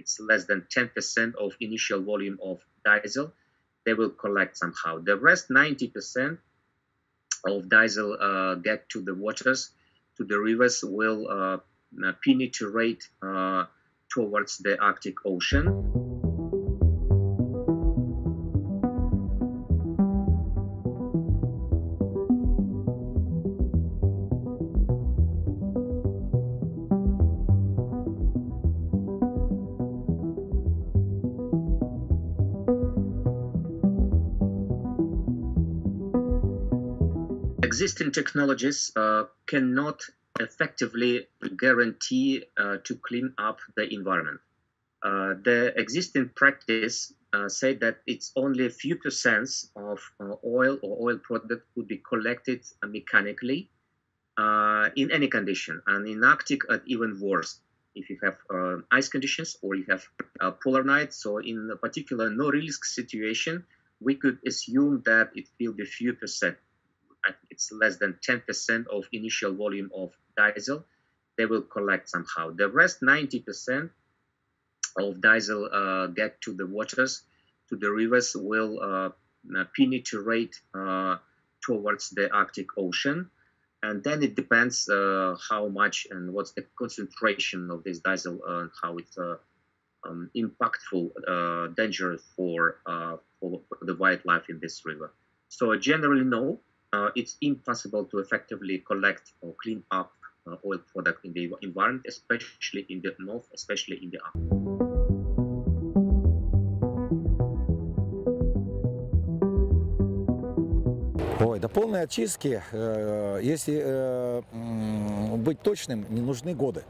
it's less than 10% of initial volume of diesel, they will collect somehow. The rest 90% of diesel get to the waters, to the rivers, will penetrate towards the Arctic Ocean. Existing technologies cannot effectively guarantee to clean up the environment. The existing practice said that it's only a few percent of oil or oil product could be collected mechanically in any condition, and in Arctic even worse. If you have ice conditions or you have polar nights, so in a particular no-risk situation, we could assume that it will be few percent. I think it's less than 10% of initial volume of diesel, they will collect somehow. The rest 90% of diesel get to the waters, to the rivers, will penetrate towards the Arctic Ocean. And then it depends how much and what's the concentration of this diesel and how it's impactful, dangerous for the wildlife in this river. So generally, no. It's impossible to effectively collect or clean up oil product in the environment, especially in the north, especially in the Arctic. Ой, до полной очистки, если быть точным, не нужны годы.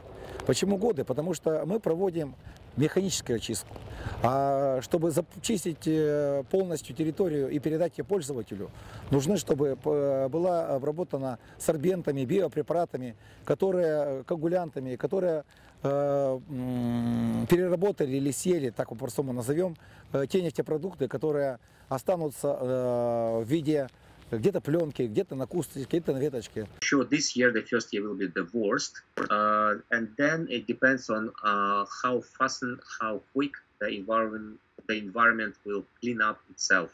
Почему годы? Потому что мы проводим механическую очистку. А чтобы зачистить полностью территорию и передать ее пользователю, нужно, чтобы была обработана сорбентами, биопрепаратами, коагулянтами, которые переработали или съели, так по-простому назовем, те нефтепродукты, которые останутся в виде где-то пленки, где-то на кустике, где-то на веточке. Sure, this year, the first year will be the worst, and then it depends on how fast and how quick the environment will clean up itself.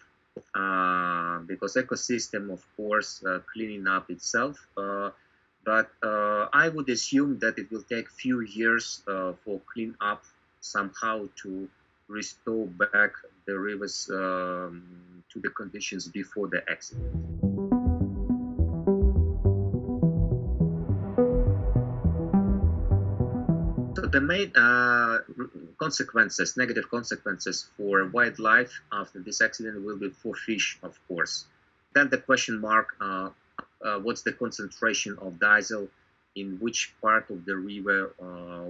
Because ecosystem, of course, cleaning up itself, but I would assume that it will take few years for clean up somehow to restore back the rivers to the conditions before the accident. So the main consequences, negative consequences for wildlife after this accident will be for fish, of course. Then the question mark, what's the concentration of diesel in which part of the river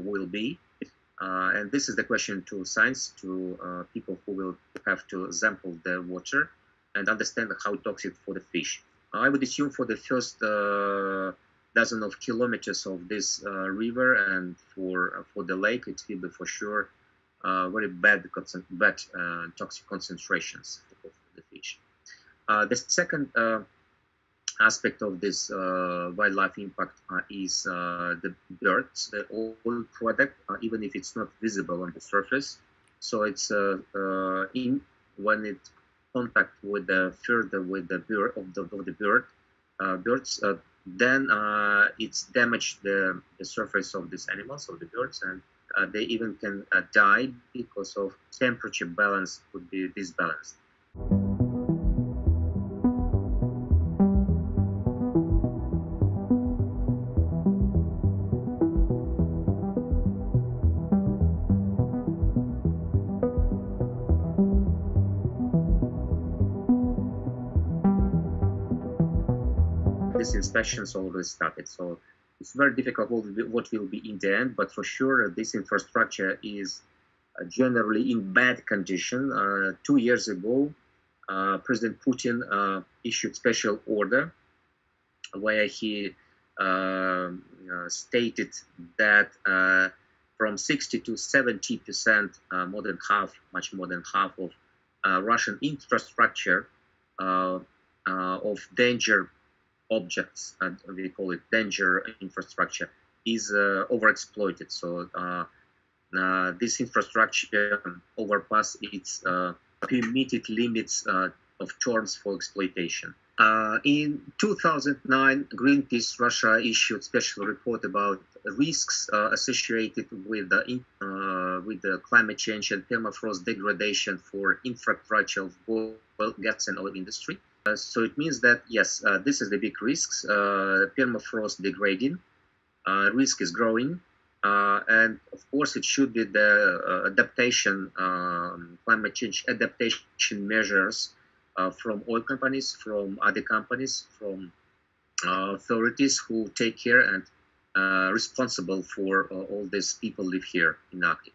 will be? And this is the question to science, to people who will have to sample the water and understand how toxic for the fish. I would assume for the first dozen of kilometers of this river and for the lake, it will be for sure very bad toxic concentrations for the fish. The second aspect of this wildlife impact is the birds, the oil product, even if it's not visible on the surface. So it's when it contact with the further with the bird birds, then it's damaged the surface of these animals, of the birds, and they even can die because of temperature balance could be disbalanced. These inspections already started, so it's very difficult what will be in the end, but for sure this infrastructure is generally in bad condition. 2 years ago, President Putin issued special order where he stated that from 60 to 70%, more than half, much more than half of Russian infrastructure of danger objects, and we call it danger infrastructure, is overexploited. So this infrastructure overpass its permitted limits of terms for exploitation. In 2009, Greenpeace Russia issued a special report about risks associated with the climate change and permafrost degradation for infrastructure of oil, gas, and oil industry. So it means that, yes, this is the big risks. Permafrost degrading, risk is growing, and of course it should be the adaptation, climate change adaptation measures from oil companies, from other companies, from authorities who take care and responsible for all these people live here in Arctic.